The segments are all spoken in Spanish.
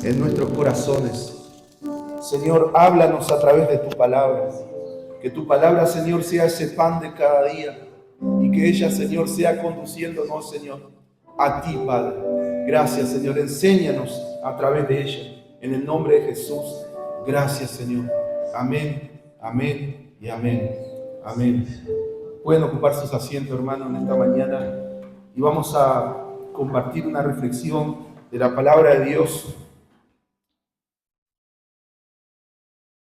en nuestros corazones. Señor, háblanos a través de tu palabra. Que tu palabra, Señor, sea ese pan de cada día y que ella, Señor, sea conduciéndonos, Señor, a ti, Padre. Gracias, Señor. Enséñanos a través de ella. En el nombre de Jesús. Gracias, Señor. Amén, amén y amén. Amén. Pueden ocupar sus asientos, hermanos, en esta mañana y vamos a compartir una reflexión de la palabra de Dios.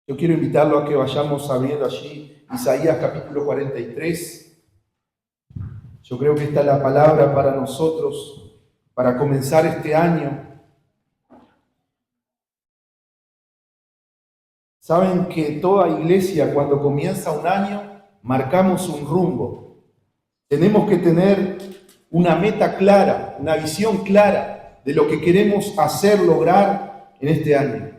Yo quiero invitarlo a que vayamos abriendo allí Isaías capítulo 43. Yo creo que esta es la palabra para nosotros, para comenzar este año. Saben que toda iglesia, cuando comienza un año, marcamos un rumbo. Tenemos que tener una meta clara, una visión clara de lo que queremos hacer, lograr en este año.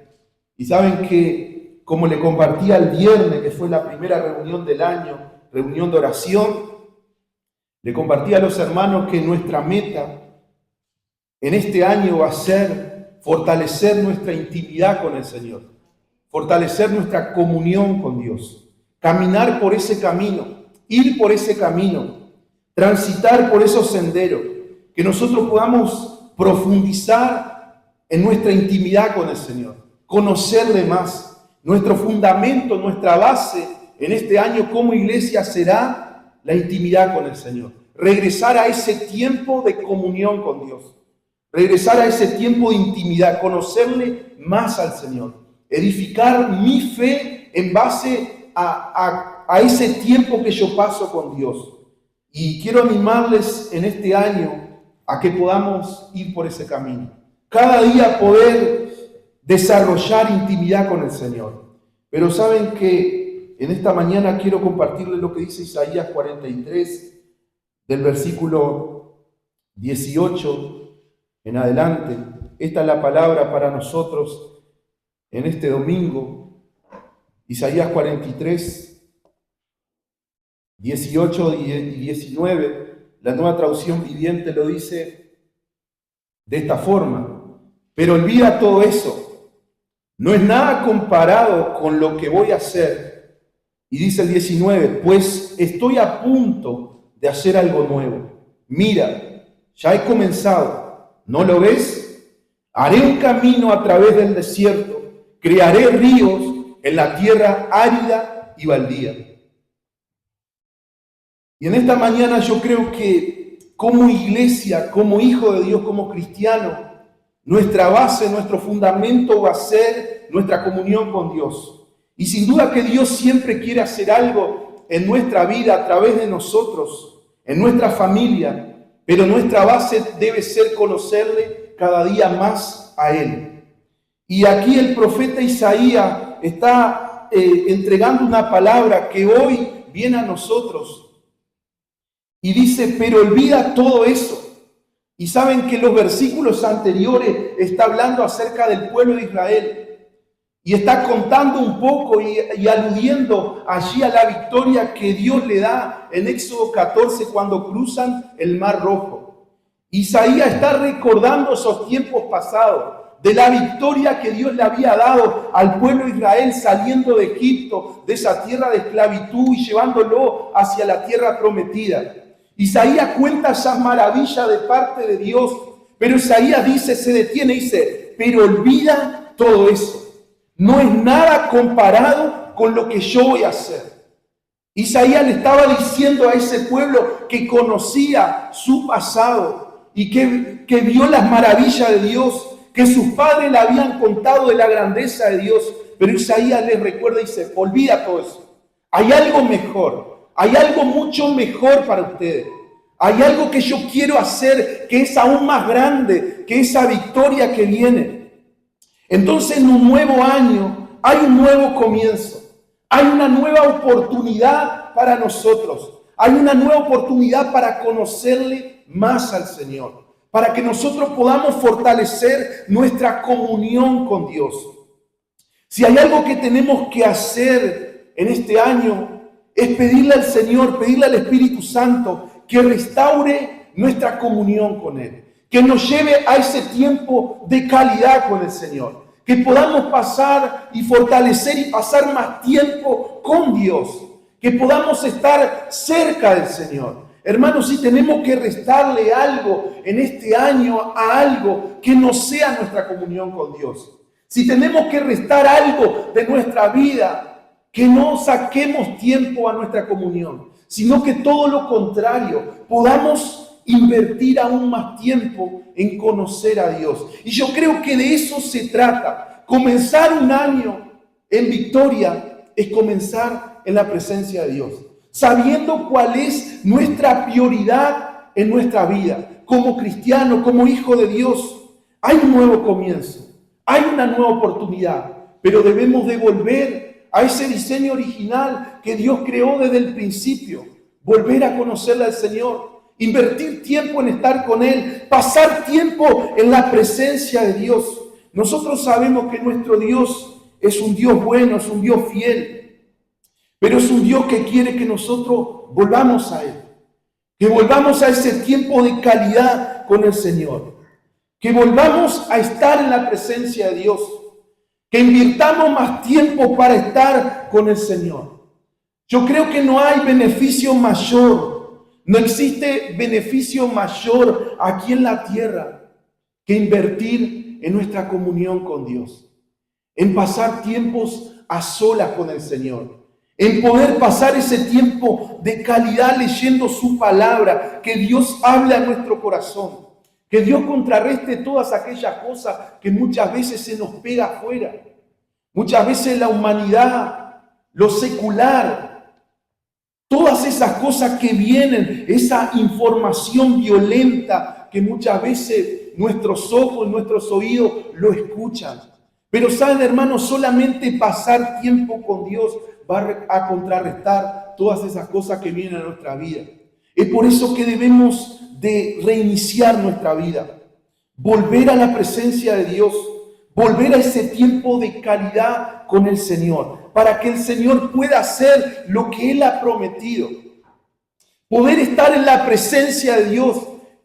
Y saben que, como le compartía el viernes, que fue la primera reunión del año, reunión de oración, le compartía a los hermanos que nuestra meta en este año va a ser fortalecer nuestra intimidad con el Señor, fortalecer nuestra comunión con Dios, caminar por ese camino, ir por ese camino, transitar por esos senderos, que nosotros podamos profundizar en nuestra intimidad con el Señor, conocerle más. Nuestro fundamento, nuestra base en este año como iglesia será la intimidad con el Señor. Regresar a ese tiempo de comunión con Dios. Regresar a ese tiempo de intimidad, conocerle más al Señor. Edificar mi fe en base a ese tiempo que yo paso con Dios. Y quiero animarles en este año a que podamos ir por ese camino. Cada día poder desarrollar intimidad con el Señor. Pero saben que en esta mañana quiero compartirles lo que dice Isaías 43, del versículo 18 en adelante. Esta es la palabra para nosotros en este domingo. Isaías 43, 18 y 19, la Nueva Traducción Viviente lo dice de esta forma: pero olvida todo eso, no es nada comparado con lo que voy a hacer. Y dice el 19, pues estoy a punto de hacer algo nuevo. Mira, ya he comenzado, ¿no lo ves? Haré un camino a través del desierto, crearé ríos en la tierra árida y baldía. Y en esta mañana yo creo que como iglesia, como hijo de Dios, como cristiano, nuestra base, nuestro fundamento va a ser nuestra comunión con Dios. Y sin duda que Dios siempre quiere hacer algo en nuestra vida a través de nosotros, en nuestra familia, pero nuestra base debe ser conocerle cada día más a Él. Y aquí el profeta Isaías está entregando una palabra que hoy viene a nosotros. Y dice, pero olvida todo eso. Y saben que los versículos anteriores está hablando acerca del pueblo de Israel. Y está contando un poco y aludiendo allí a la victoria que Dios le da en Éxodo 14 cuando cruzan el Mar Rojo. Isaías está recordando esos tiempos pasados, de la victoria que Dios le había dado al pueblo de Israel saliendo de Egipto, de esa tierra de esclavitud y llevándolo hacia la tierra prometida. Isaías cuenta esas maravillas de parte de Dios, pero Isaías dice, se detiene y dice, pero olvida todo eso. No es nada comparado con lo que yo voy a hacer. Isaías le estaba diciendo a ese pueblo que conocía su pasado y que vio las maravillas de Dios, que sus padres le habían contado de la grandeza de Dios, pero Isaías les recuerda y dice, olvida todo eso. Hay algo mejor. Hay algo mucho mejor para ustedes. Hay algo que yo quiero hacer que es aún más grande que esa victoria que viene. Entonces en un nuevo año hay un nuevo comienzo. Hay una nueva oportunidad para nosotros. Hay una nueva oportunidad para conocerle más al Señor. Para que nosotros podamos fortalecer nuestra comunión con Dios. Si hay algo que tenemos que hacer en este año, es pedirle al Señor, pedirle al Espíritu Santo que restaure nuestra comunión con Él. que nos lleve a ese tiempo de calidad con el Señor. Que podamos pasar y fortalecer y pasar más tiempo con Dios. Que podamos estar cerca del Señor. Hermanos, si tenemos que restarle algo en este año a algo que no sea nuestra comunión con Dios. Si tenemos que restar algo de nuestra vida, que no saquemos tiempo a nuestra comunión, sino que todo lo contrario, podamos invertir aún más tiempo en conocer a Dios. Y yo creo que de eso se trata. Comenzar un año en victoria es comenzar en la presencia de Dios, sabiendo cuál es nuestra prioridad en nuestra vida. Como cristiano, como hijo de Dios, hay un nuevo comienzo, hay una nueva oportunidad, pero debemos de volver a ese diseño original que Dios creó desde el principio, volver a conocerle al Señor, invertir tiempo en estar con Él, pasar tiempo en la presencia de Dios. Nosotros sabemos que nuestro Dios es un Dios bueno, es un Dios fiel, pero es un Dios que quiere que nosotros volvamos a Él, que volvamos a ese tiempo de calidad con el Señor, que volvamos a estar en la presencia de Dios, que invirtamos más tiempo para estar con el Señor. Yo creo que no hay beneficio mayor, no existe beneficio mayor aquí en la tierra que invertir en nuestra comunión con Dios, en pasar tiempos a solas con el Señor, en poder pasar ese tiempo de calidad leyendo su palabra, que Dios hable a nuestro corazón, que Dios contrarreste todas aquellas cosas que muchas veces se nos pega afuera. Muchas veces la humanidad, lo secular, todas esas cosas que vienen, esa información violenta que muchas veces nuestros ojos, nuestros oídos lo escuchan. Pero saben, hermanos, solamente pasar tiempo con Dios va a contrarrestar todas esas cosas que vienen a nuestra vida. Es por eso que debemos de reiniciar nuestra vida, volver a la presencia de Dios, volver a ese tiempo de calidad con el Señor, para que el Señor pueda hacer lo que Él ha prometido. Poder estar en la presencia de Dios,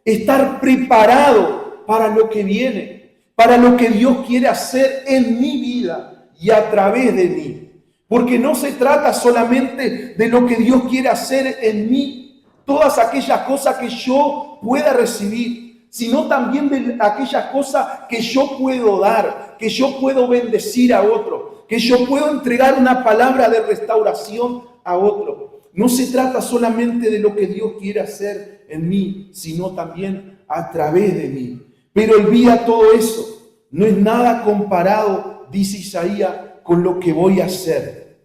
estar preparado para lo que viene, para lo que Dios quiere hacer en mi vida y a través de mí. Porque no se trata solamente de lo que Dios quiere hacer en mí, todas aquellas cosas que yo pueda recibir, sino también de aquellas cosas que yo puedo dar, que yo puedo bendecir a otro, que yo puedo entregar una palabra de restauración a otro. No se trata solamente de lo que Dios quiere hacer en mí, sino también a través de mí. Pero olvida todo eso, no es nada comparado, dice Isaías, con lo que voy a hacer.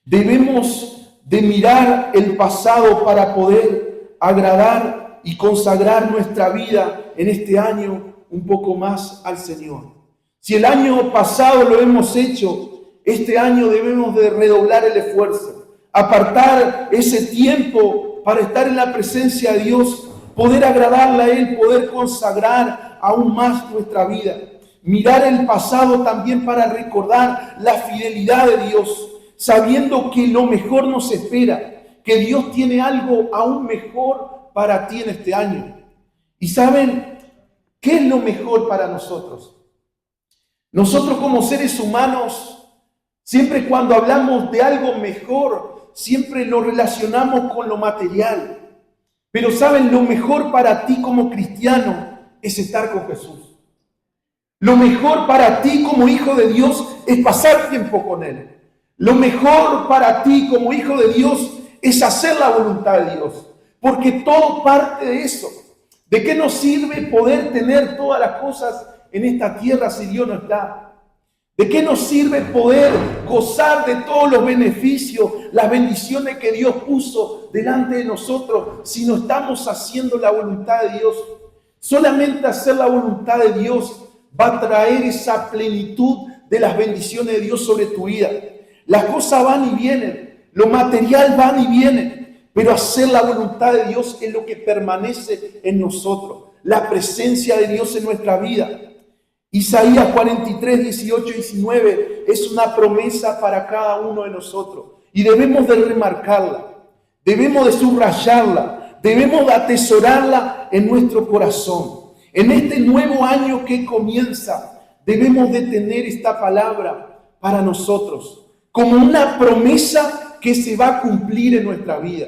Debemos de mirar el pasado para poder agradar y consagrar nuestra vida en este año un poco más al Señor. Si el año pasado lo hemos hecho, este año debemos de redoblar el esfuerzo, apartar ese tiempo para estar en la presencia de Dios, poder agradarle a Él, poder consagrar aún más nuestra vida. Mirar el pasado también para recordar la fidelidad de Dios, sabiendo que lo mejor nos espera, que Dios tiene algo aún mejor para ti en este año. Y ¿saben qué es lo mejor para nosotros? Nosotros como seres humanos, siempre cuando hablamos de algo mejor, siempre lo relacionamos con lo material. Pero ¿saben? Lo mejor para ti como cristiano es estar con Jesús. Lo mejor para ti como hijo de Dios es pasar tiempo con Él. Lo mejor para ti como hijo de Dios es hacer la voluntad de Dios. Porque todo parte de eso. ¿De qué nos sirve poder tener todas las cosas en esta tierra si Dios no está? ¿De qué nos sirve poder gozar de todos los beneficios, las bendiciones que Dios puso delante de nosotros si no estamos haciendo la voluntad de Dios? Solamente hacer la voluntad de Dios va a traer esa plenitud de las bendiciones de Dios sobre tu vida. Las cosas van y vienen, lo material van y viene, pero hacer la voluntad de Dios es lo que permanece en nosotros, la presencia de Dios en nuestra vida. Isaías 43, 18 y 19 es una promesa para cada uno de nosotros y debemos de remarcarla, debemos de subrayarla, debemos de atesorarla en nuestro corazón. En este nuevo año que comienza, debemos de tener esta palabra para nosotros como una promesa que se va a cumplir en nuestra vida,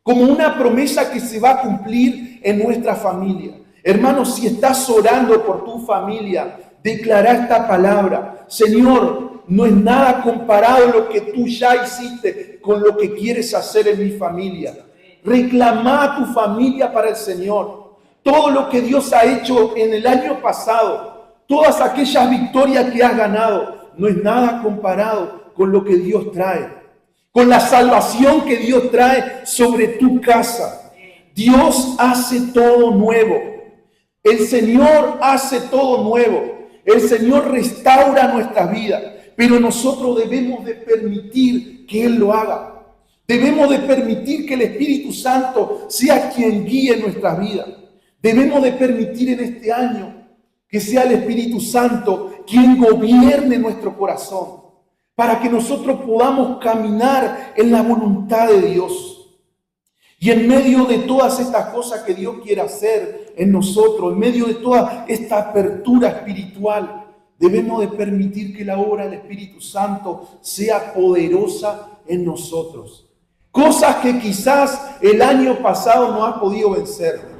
como una promesa que se va a cumplir en nuestra familia. Hermanos, si estás orando por tu familia, declara esta palabra: Señor, no es nada comparado lo que tú ya hiciste con lo que quieres hacer en mi familia. Reclama a tu familia para el Señor. Todo lo que Dios ha hecho en el año pasado, todas aquellas victorias que has ganado, no es nada comparado con lo que Dios trae, con la salvación que Dios trae sobre tu casa. Dios hace todo nuevo. El Señor hace todo nuevo. El Señor restaura nuestra vida, pero nosotros debemos de permitir que Él lo haga. Debemos de permitir que el Espíritu Santo sea quien guíe nuestra vida. Debemos de permitir en este año que sea el Espíritu Santo quien gobierne nuestro corazón, para que nosotros podamos caminar en la voluntad de Dios. Y en medio de todas estas cosas que Dios quiere hacer en nosotros, en medio de toda esta apertura espiritual, debemos de permitir que la obra del Espíritu Santo sea poderosa en nosotros. Cosas que quizás el año pasado no has podido vencer.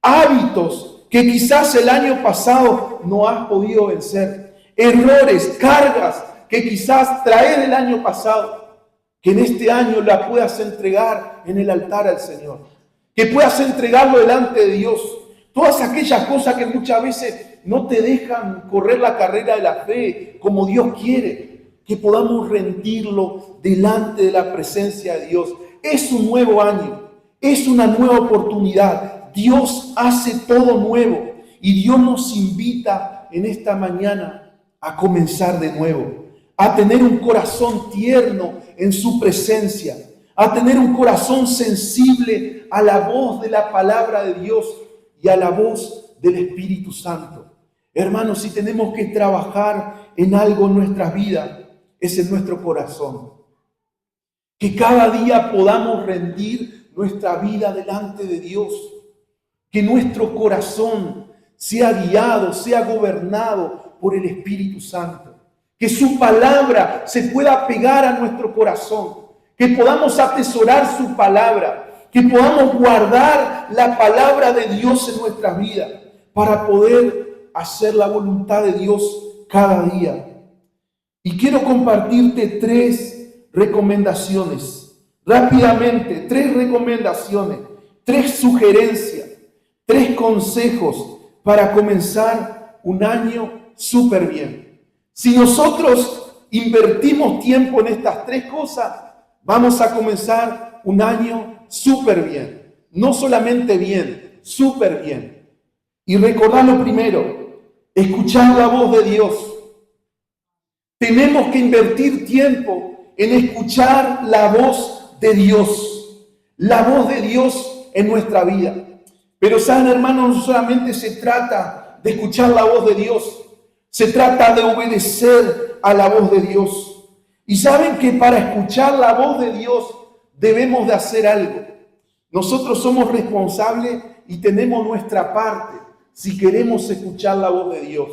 Hábitos que quizás el año pasado no has podido vencer. Errores, cargas que quizás traes del año pasado, que en este año la puedas entregar en el altar al Señor, que puedas entregarlo delante de Dios. Todas aquellas cosas que muchas veces no te dejan correr la carrera de la fe como Dios quiere, que podamos rendirlo delante de la presencia de Dios. Es un nuevo año, es una nueva oportunidad. Dios hace todo nuevo y Dios nos invita en esta mañana a comenzar de nuevo, a tener un corazón tierno en su presencia, a tener un corazón sensible a la voz de la palabra de Dios y a la voz del Espíritu Santo. Hermanos, si tenemos que trabajar en algo en nuestras vidas, es en nuestro corazón. Que cada día podamos rendir nuestra vida delante de Dios. Que nuestro corazón sea guiado, sea gobernado por el Espíritu Santo. Que su palabra se pueda pegar a nuestro corazón. Que podamos atesorar su palabra. Que podamos guardar la palabra de Dios en nuestras vidas para poder hacer la voluntad de Dios cada día. Y quiero compartirte 3 recomendaciones. Rápidamente, 3 recomendaciones, 3 sugerencias, 3 consejos para comenzar un año súper bien. Si nosotros invertimos tiempo en estas 3 cosas, vamos a comenzar un año súper bien. No solamente bien, súper bien. Y recordar lo primero, escuchar la voz de Dios. Tenemos que invertir tiempo en escuchar la voz de Dios. La voz de Dios en nuestra vida. Pero saben, hermanos, no solamente se trata de escuchar la voz de Dios. Se trata de obedecer a la voz de Dios. Y saben que para escuchar la voz de Dios debemos de hacer algo. Nosotros somos responsables y tenemos nuestra parte si queremos escuchar la voz de Dios.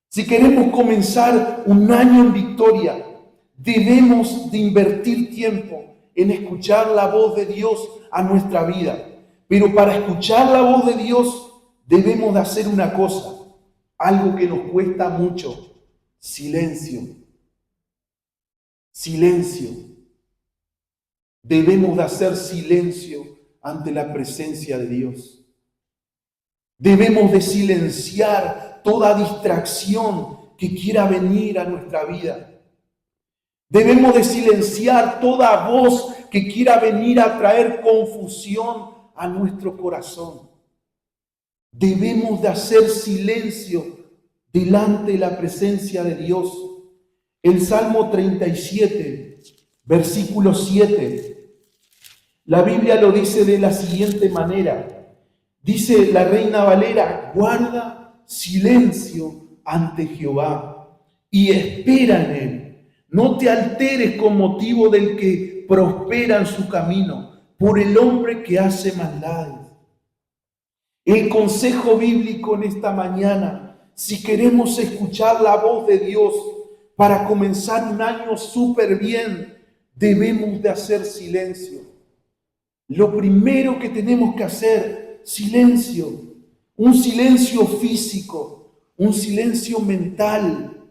Si queremos comenzar un año en victoria, debemos de invertir tiempo en escuchar la voz de Dios a nuestra vida. Pero para escuchar la voz de Dios debemos de hacer una cosa, algo que nos cuesta mucho: silencio. Silencio. Debemos de hacer silencio ante la presencia de Dios. Debemos de silenciar toda distracción que quiera venir a nuestra vida. Debemos de silenciar toda voz que quiera venir a traer confusión a nuestro corazón. Debemos de hacer silencio delante de la presencia de Dios. El Salmo 37, versículo 7, la Biblia lo dice de la siguiente manera. Dice la Reina Valera: guarda silencio ante Jehová y espera en él. No te alteres con motivo del que prospera en su camino, por el hombre que hace maldades. El consejo bíblico en esta mañana, si queremos escuchar la voz de Dios para comenzar un año súper bien, debemos de hacer silencio. Lo primero que tenemos que hacer, silencio. Un silencio físico, un silencio mental.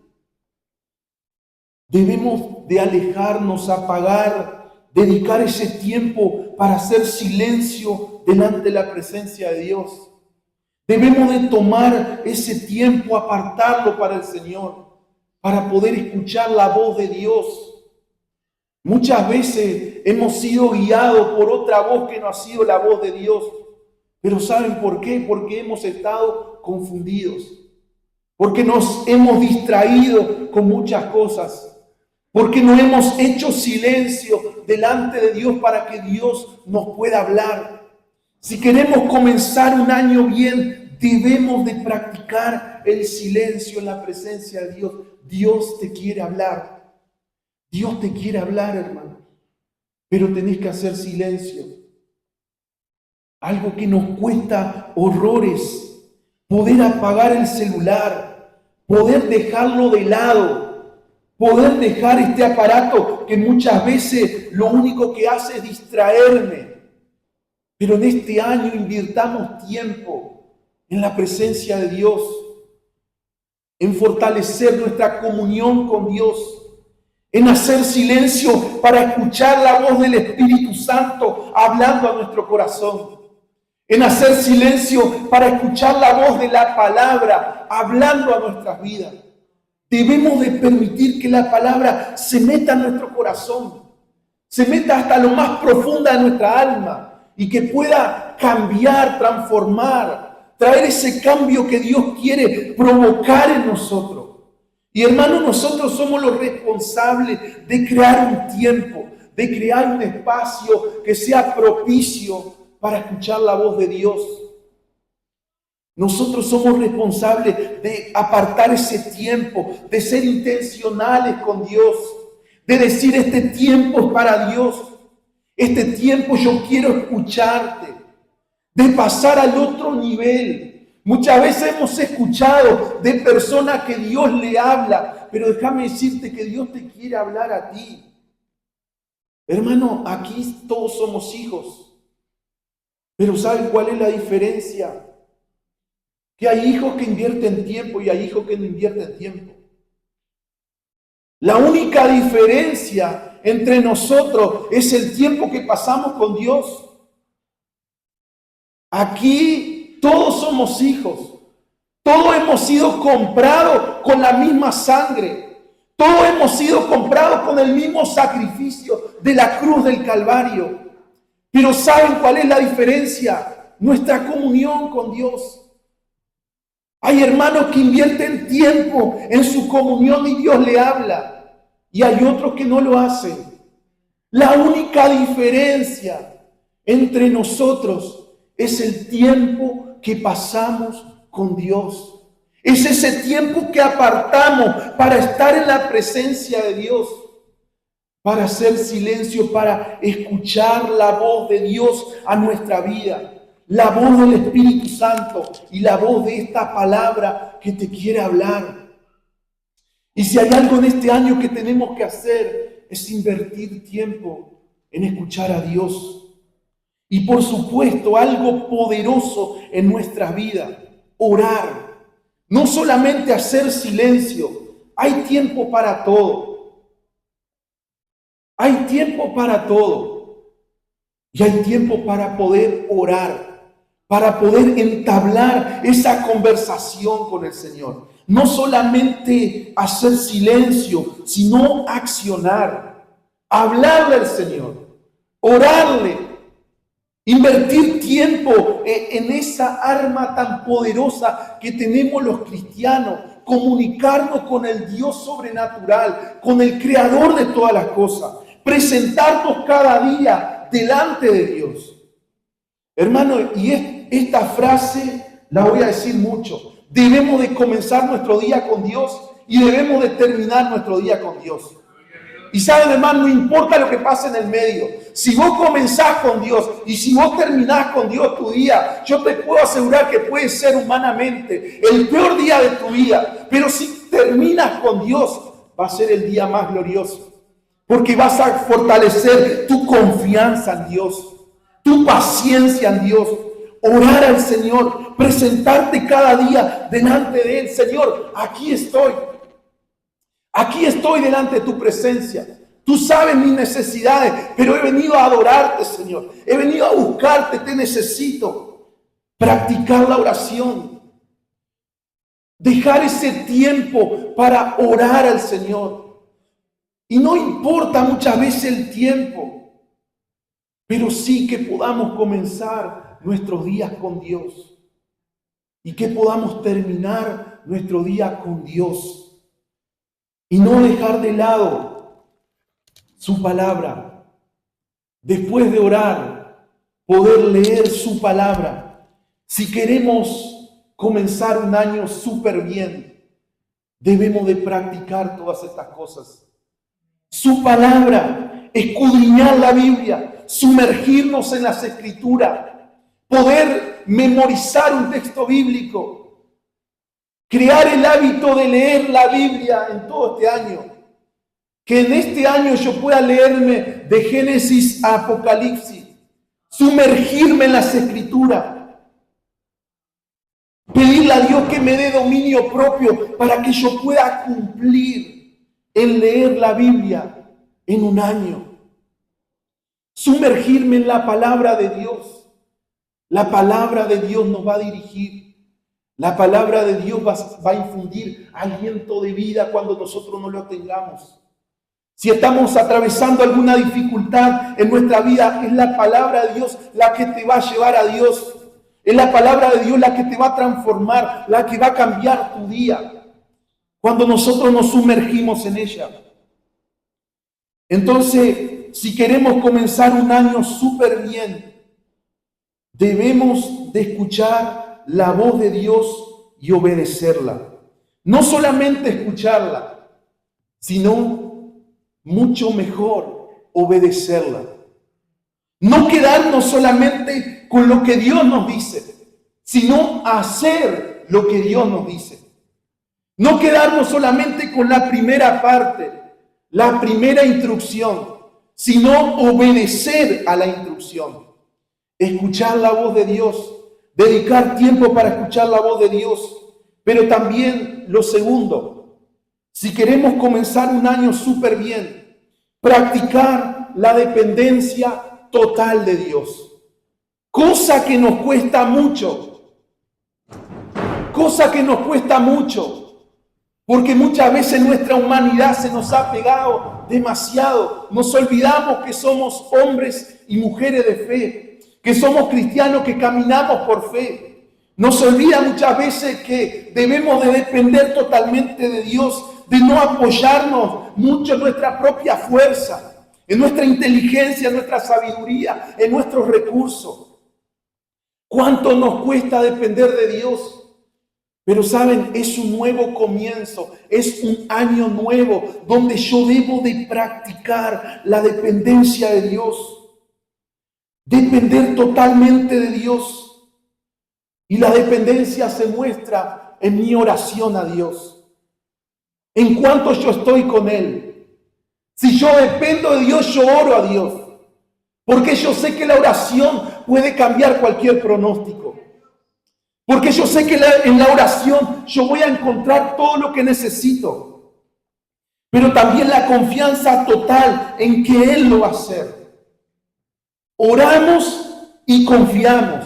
Debemos de alejarnos, apagar, dedicar ese tiempo para hacer silencio delante de la presencia de Dios. Debemos de tomar ese tiempo, apartarlo para el Señor, para poder escuchar la voz de Dios. Muchas veces hemos sido guiados por otra voz que no ha sido la voz de Dios. Pero ¿saben por qué? Porque hemos estado confundidos. Porque nos hemos distraído con muchas cosas. Porque no hemos hecho silencio delante de Dios para que Dios nos pueda hablar. Si queremos comenzar un año bien, debemos de practicar el silencio en la presencia de Dios. Dios te quiere hablar. Dios te quiere hablar, hermano. Pero tenés que hacer silencio. Algo que nos cuesta horrores. Poder apagar el celular. Poder dejarlo de lado. Poder dejar este aparato que muchas veces lo único que hace es distraerme. Pero en este año invirtamos tiempo en la presencia de Dios, en fortalecer nuestra comunión con Dios, en hacer silencio para escuchar la voz del Espíritu Santo hablando a nuestro corazón, en hacer silencio para escuchar la voz de la palabra hablando a nuestras vidas. Debemos de permitir que la palabra se meta en nuestro corazón, se meta hasta lo más profunda de nuestra alma y que pueda cambiar, transformar, traer ese cambio que Dios quiere provocar en nosotros. Y hermanos, nosotros somos los responsables de crear un tiempo, de crear un espacio que sea propicio para escuchar la voz de Dios. Nosotros somos responsables de apartar ese tiempo, de ser intencionales con Dios, de decir este tiempo es para Dios, este tiempo yo quiero escucharte, de pasar al otro nivel. Muchas veces hemos escuchado de personas que Dios le habla, pero déjame decirte que Dios te quiere hablar a ti. Hermano, aquí todos somos hijos, pero ¿saben cuál es la diferencia? Que hay hijos que invierten tiempo y hay hijos que no invierten tiempo. La única diferencia entre nosotros es el tiempo que pasamos con Dios. Aquí todos somos hijos. Todos hemos sido comprados con la misma sangre. Todos hemos sido comprados con el mismo sacrificio de la cruz del Calvario. Pero ¿saben cuál es la diferencia? Nuestra comunión con Dios. Hay hermanos que invierten tiempo en su comunión y Dios le habla. Y hay otros que no lo hacen. La única diferencia entre nosotros es el tiempo que pasamos con Dios. Es ese tiempo que apartamos para estar en la presencia de Dios. Para hacer silencio, para escuchar la voz de Dios a nuestra vida. La voz del Espíritu Santo y la voz de esta palabra que te quiere hablar. Y si hay algo en este año que tenemos que hacer, es invertir tiempo en escuchar a Dios. Y por supuesto, algo poderoso en nuestra vida, orar. No solamente hacer silencio, hay tiempo para todo. Hay tiempo para todo. Y hay tiempo para poder orar. Para poder entablar esa conversación con el Señor. No solamente hacer silencio, sino accionar. Hablarle al Señor. Orarle. Invertir tiempo en esa arma tan poderosa que tenemos los cristianos. Comunicarnos con el Dios sobrenatural, con el Creador de todas las cosas. Presentarnos cada día delante de Dios. Hermano, y esta frase la voy a decir mucho. Debemos de comenzar nuestro día con Dios y debemos de terminar nuestro día con Dios. Y saben, hermano, no importa lo que pase en el medio. Si vos comenzás con Dios y si vos terminás con Dios tu día, yo te puedo asegurar que puede ser humanamente el peor día de tu vida. Pero si terminas con Dios, va a ser el día más glorioso. Porque vas a fortalecer tu confianza en Dios, tu paciencia en Dios, orar al Señor, presentarte cada día delante de Él. Señor, aquí estoy. Aquí estoy delante de tu presencia. Tú sabes mis necesidades, pero he venido a adorarte, Señor. He venido a buscarte, te necesito. Practicar la oración. Dejar ese tiempo para orar al Señor. Y no importa muchas veces el tiempo, pero sí que podamos comenzar nuestros días con Dios. Y que podamos terminar nuestro día con Dios. Y no dejar de lado su palabra. Después de orar, poder leer su palabra. Si queremos comenzar un año súper bien, debemos de practicar todas estas cosas. Su palabra, escudriñar la Biblia, sumergirnos en las Escrituras, poder memorizar un texto bíblico. Crear el hábito de leer la Biblia en todo este año. Que en este año yo pueda leerme de Génesis a Apocalipsis. Sumergirme en las Escrituras. Pedirle a Dios que me dé dominio propio para que yo pueda cumplir en leer la Biblia en un año. Sumergirme en la palabra de Dios. La palabra de Dios nos va a dirigir. La palabra de Dios va a infundir aliento de vida cuando nosotros no lo tengamos. Si estamos atravesando alguna dificultad en nuestra vida, es la palabra de Dios la que te va a llevar a Dios. Es la palabra de Dios la que te va a transformar, la que va a cambiar tu día. Cuando nosotros nos sumergimos en ella. Entonces, si queremos comenzar un año súper bien, debemos de escuchar la voz de Dios y obedecerla. No solamente escucharla, sino mucho mejor obedecerla. No quedarnos solamente con lo que Dios nos dice, sino hacer lo que Dios nos dice. No quedarnos solamente con la primera parte, la primera instrucción, sino obedecer a la instrucción. Escuchar la voz de Dios. Dedicar tiempo para escuchar la voz de Dios. Pero también lo segundo, si queremos comenzar un año súper bien, practicar la dependencia total de Dios. Cosa que nos cuesta mucho. Cosa que nos cuesta mucho. Porque muchas veces nuestra humanidad se nos ha pegado demasiado. Nos olvidamos que somos hombres y mujeres de fe. Que somos cristianos que caminamos por fe. Nos olvida muchas veces que debemos de depender totalmente de Dios, de no apoyarnos mucho en nuestra propia fuerza, en nuestra inteligencia, en nuestra sabiduría, en nuestros recursos. ¿Cuánto nos cuesta depender de Dios? Pero saben, es un nuevo comienzo, es un año nuevo donde yo debo de practicar la dependencia de Dios. Depender totalmente de Dios. Y la dependencia se muestra en mi oración a Dios. En cuanto yo estoy con Él. Si yo dependo de Dios, yo oro a Dios. Porque yo sé que la oración puede cambiar cualquier pronóstico. Porque yo sé que en la oración yo voy a encontrar todo lo que necesito. Pero también la confianza total en que Él lo va a hacer. Oramos y confiamos.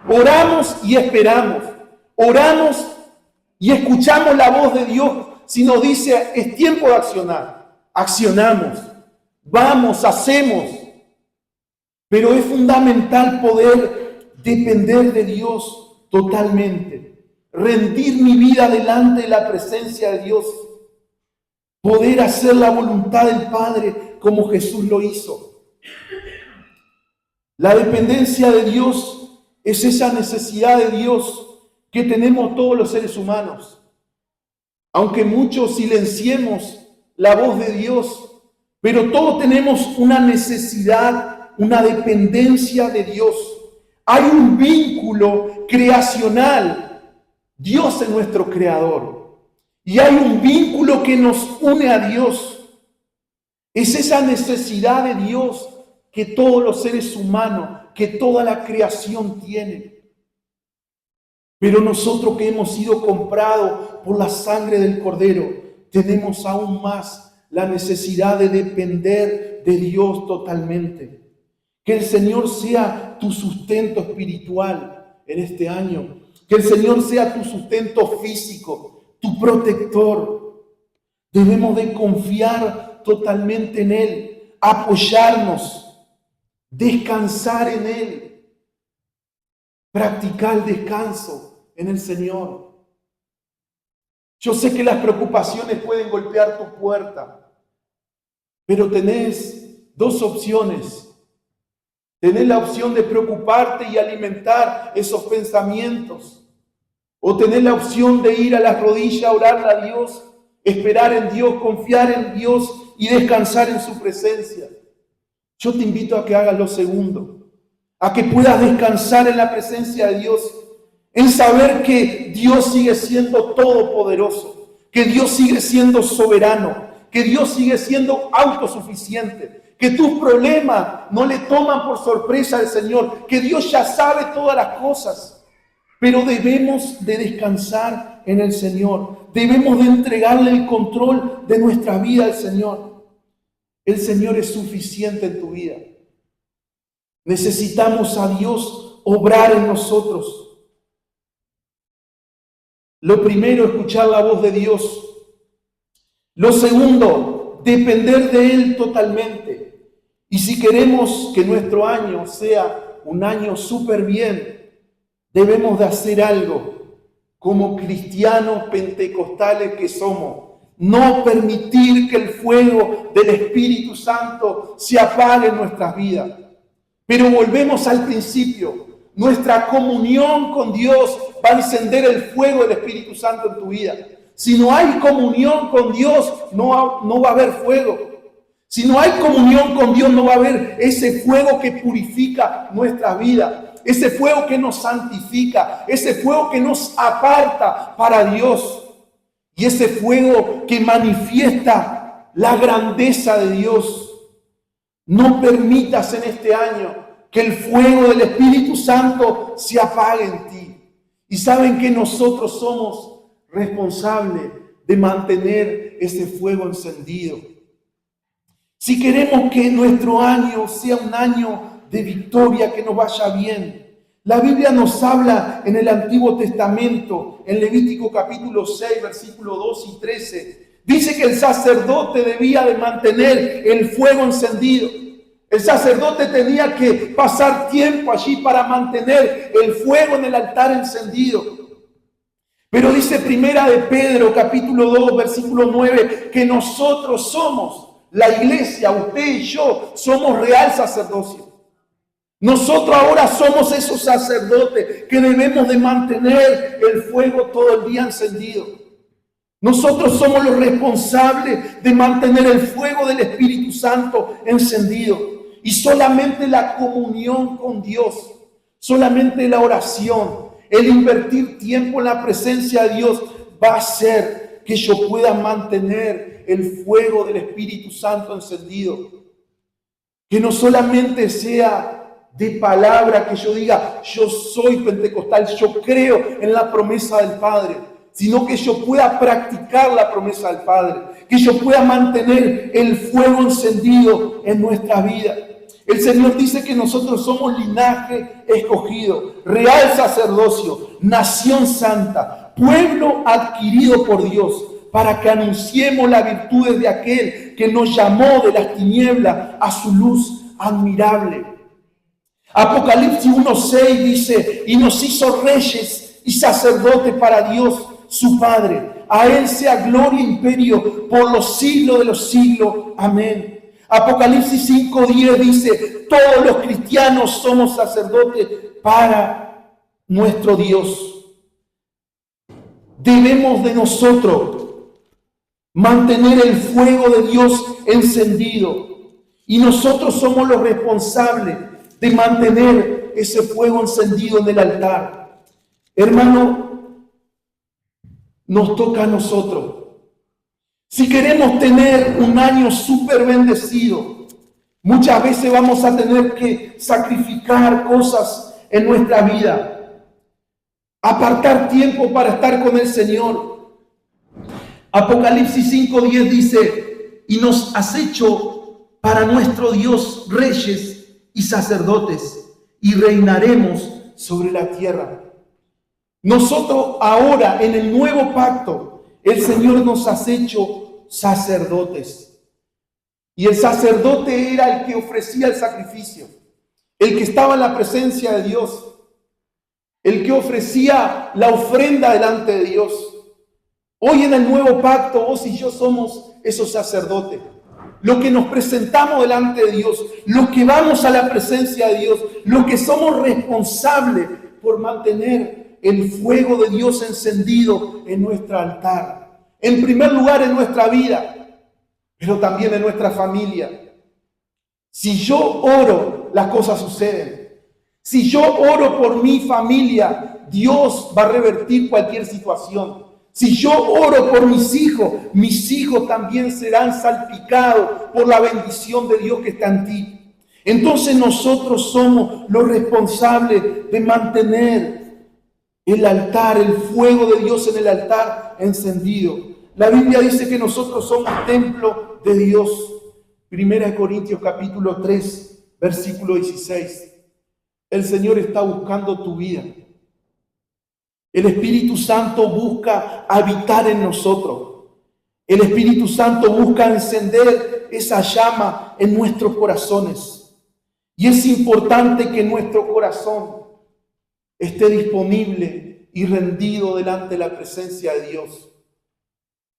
Oramos y esperamos. Oramos y escuchamos la voz de Dios. Si nos dice, es tiempo de accionar. Accionamos. Vamos, hacemos. Pero es fundamental poder depender de Dios totalmente. Rendir mi vida delante de la presencia de Dios. Poder hacer la voluntad del Padre como Jesús lo hizo. La dependencia de Dios es esa necesidad de Dios que tenemos todos los seres humanos. Aunque muchos silenciemos la voz de Dios, pero todos tenemos una necesidad, una dependencia de Dios. Hay un vínculo creacional. Dios es nuestro creador. Y hay un vínculo que nos une a Dios. Es esa necesidad de Dios que todos los seres humanos, que toda la creación tiene. Pero nosotros que hemos sido comprados por la sangre del Cordero, tenemos aún más la necesidad de depender de Dios totalmente. Que el Señor sea tu sustento espiritual en este año. Que el Señor sea tu sustento físico, tu protector. Debemos de confiar totalmente en Él, apoyarnos, descansar en Él, practicar el descanso en el Señor. Yo sé que las preocupaciones pueden golpear tu puerta, pero tenés dos opciones. Tenés la opción de preocuparte y alimentar esos pensamientos, o tenés la opción de ir a las rodillas, orarle a Dios, esperar en Dios, confiar en Dios y descansar en su presencia. Yo te invito a que hagas lo segundo, a que puedas descansar en la presencia de Dios, en saber que Dios sigue siendo todopoderoso, que Dios sigue siendo soberano, que Dios sigue siendo autosuficiente, que tus problemas no le toman por sorpresa al Señor, que Dios ya sabe todas las cosas, pero debemos de descansar en el Señor, debemos de entregarle el control de nuestra vida al Señor. El Señor es suficiente en tu vida. Necesitamos a Dios obrar en nosotros. Lo primero, escuchar la voz de Dios. Lo segundo, depender de Él totalmente. Y si queremos que nuestro año sea un año súper bien, debemos de hacer algo como cristianos pentecostales que somos. No permitir que el fuego del Espíritu Santo se apague en nuestras vidas. Pero volvemos al principio. Nuestra comunión con Dios va a encender el fuego del Espíritu Santo en tu vida. Si no hay comunión con Dios, no va a haber fuego. Si no hay comunión con Dios, no va a haber ese fuego que purifica nuestra vida, ese fuego que nos santifica, ese fuego que nos aparta para Dios y ese fuego que manifiesta la grandeza de Dios. No permitas en este año que el fuego del Espíritu Santo se apague en ti. Y saben que nosotros somos responsables de mantener ese fuego encendido. Si queremos que nuestro año sea un año de victoria, que nos vaya bien, la Biblia nos habla en el Antiguo Testamento, en Levítico capítulo 6, versículos 2 y 13, dice que el sacerdote debía de mantener el fuego encendido. El sacerdote tenía que pasar tiempo allí para mantener el fuego en el altar encendido. Pero dice Primera de Pedro capítulo 2, versículo 9, que nosotros somos la iglesia, usted y yo, somos real sacerdocio. Nosotros ahora somos esos sacerdotes que debemos de mantener el fuego todo el día encendido. Nosotros somos los responsables de mantener el fuego del Espíritu Santo encendido. Y solamente la comunión con Dios, solamente la oración, el invertir tiempo en la presencia de Dios va a hacer que yo pueda mantener el fuego del Espíritu Santo encendido. Que no solamente sea de palabra, que yo diga, yo soy pentecostal, yo creo en la promesa del Padre, sino que yo pueda practicar la promesa del Padre, que yo pueda mantener el fuego encendido en nuestra vida. El Señor dice que nosotros somos linaje escogido, real sacerdocio, nación santa, pueblo adquirido por Dios, para que anunciemos las virtudes de aquel que nos llamó de las tinieblas a su luz admirable. Apocalipsis 1:6 dice, y nos hizo reyes y sacerdotes para Dios su Padre. A Él sea gloria e imperio por los siglos de los siglos. Amén. Apocalipsis 5:10 dice, todos los cristianos somos sacerdotes para nuestro Dios. Debemos de nosotros mantener el fuego de Dios encendido. Y nosotros somos los responsables de mantener ese fuego encendido en el altar. Hermano, nos toca a nosotros. Si queremos tener un año súper bendecido, muchas veces vamos a tener que sacrificar cosas en nuestra vida, apartar tiempo para estar con el Señor. Apocalipsis 5:10 dice: y nos has hecho para nuestro Dios reyes y sacerdotes, y reinaremos sobre la tierra. Nosotros ahora, en el nuevo pacto, el Señor nos ha hecho sacerdotes. Y el sacerdote era el que ofrecía el sacrificio, el que estaba en la presencia de Dios, el que ofrecía la ofrenda delante de Dios. Hoy en el nuevo pacto, vos y yo somos esos sacerdotes, los que nos presentamos delante de Dios, los que vamos a la presencia de Dios, los que somos responsables por mantener el fuego de Dios encendido en nuestro altar. En primer lugar, en nuestra vida, pero también en nuestra familia. Si yo oro, las cosas suceden. Si yo oro por mi familia, Dios va a revertir cualquier situación. Si yo oro por mis hijos también serán salpicados por la bendición de Dios que está en ti. Entonces nosotros somos los responsables de mantener el altar, el fuego de Dios en el altar encendido. La Biblia dice que nosotros somos templo de Dios. 1 Corintios capítulo 3, versículo 16. El Señor está buscando tu vida. El Espíritu Santo busca habitar en nosotros. El Espíritu Santo busca encender esa llama en nuestros corazones. Y es importante que nuestro corazón esté disponible y rendido delante de la presencia de Dios.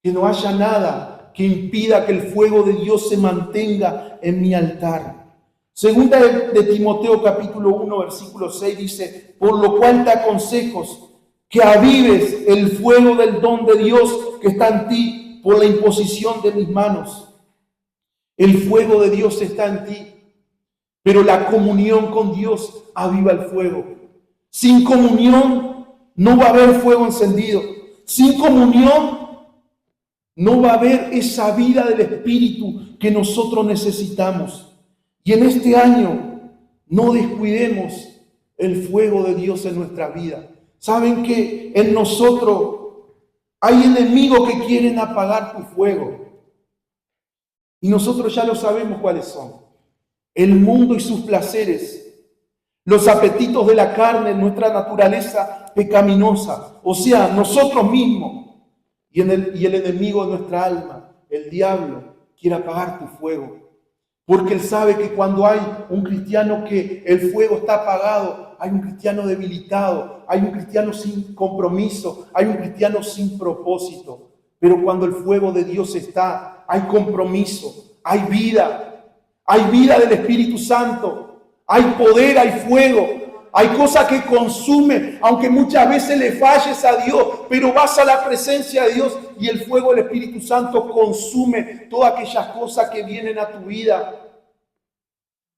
Que no haya nada que impida que el fuego de Dios se mantenga en mi altar. Segunda de Timoteo capítulo 1 versículo 6 dice: por lo cual te aconsejo que avives el fuego del don de Dios que está en ti por la imposición de mis manos. El fuego de Dios está en ti, pero la comunión con Dios aviva el fuego. Sin comunión no va a haber fuego encendido. Sin comunión no va a haber esa vida del Espíritu que nosotros necesitamos. Y en este año no descuidemos el fuego de Dios en nuestra vida. Saben que en nosotros hay enemigos que quieren apagar tu fuego. Y nosotros ya lo sabemos cuáles son. El mundo y sus placeres, los apetitos de la carne, nuestra naturaleza pecaminosa, o sea, nosotros mismos. Y el enemigo de nuestra alma, el diablo, quiere apagar tu fuego. Porque él sabe que cuando hay un cristiano que el fuego está apagado, hay un cristiano debilitado, hay un cristiano sin compromiso, hay un cristiano sin propósito. Pero cuando el fuego de Dios está, hay compromiso, hay vida del Espíritu Santo, hay poder, hay fuego. Hay cosas que consumen, aunque muchas veces le falles a Dios, pero vas a la presencia de Dios y el fuego del Espíritu Santo consume todas aquellas cosas que vienen a tu vida.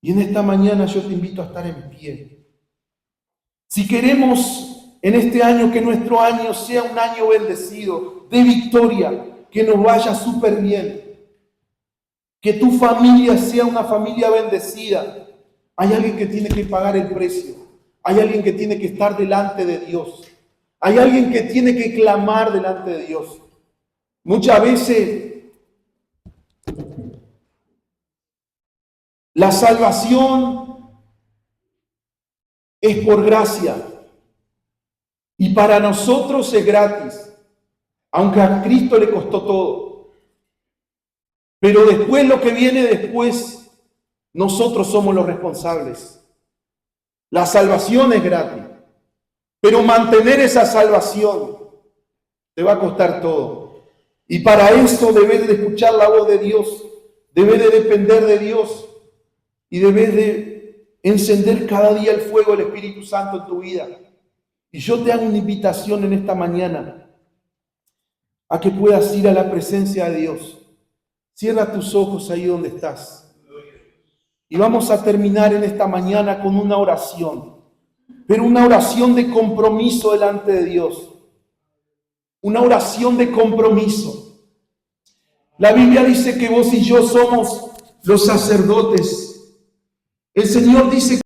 Y en esta mañana yo te invito a estar en pie. Si queremos en este año que nuestro año sea un año bendecido, de victoria, que nos vaya súper bien, que tu familia sea una familia bendecida, hay alguien que tiene que pagar el precio. Hay alguien que tiene que estar delante de Dios. Hay alguien que tiene que clamar delante de Dios. Muchas veces la salvación es por gracia y para nosotros es gratis, aunque a Cristo le costó todo. Pero después, lo que viene después, nosotros somos los responsables. La salvación es gratis, pero mantener esa salvación te va a costar todo. Y para eso debes de escuchar la voz de Dios, debes de depender de Dios y debes de encender cada día el fuego del Espíritu Santo en tu vida. Y yo te hago una invitación en esta mañana a que puedas ir a la presencia de Dios. Cierra tus ojos ahí donde estás. Y vamos a terminar en esta mañana con una oración, pero una oración de compromiso delante de Dios. Una oración de compromiso. La Biblia dice que vos y yo somos los sacerdotes. El Señor dice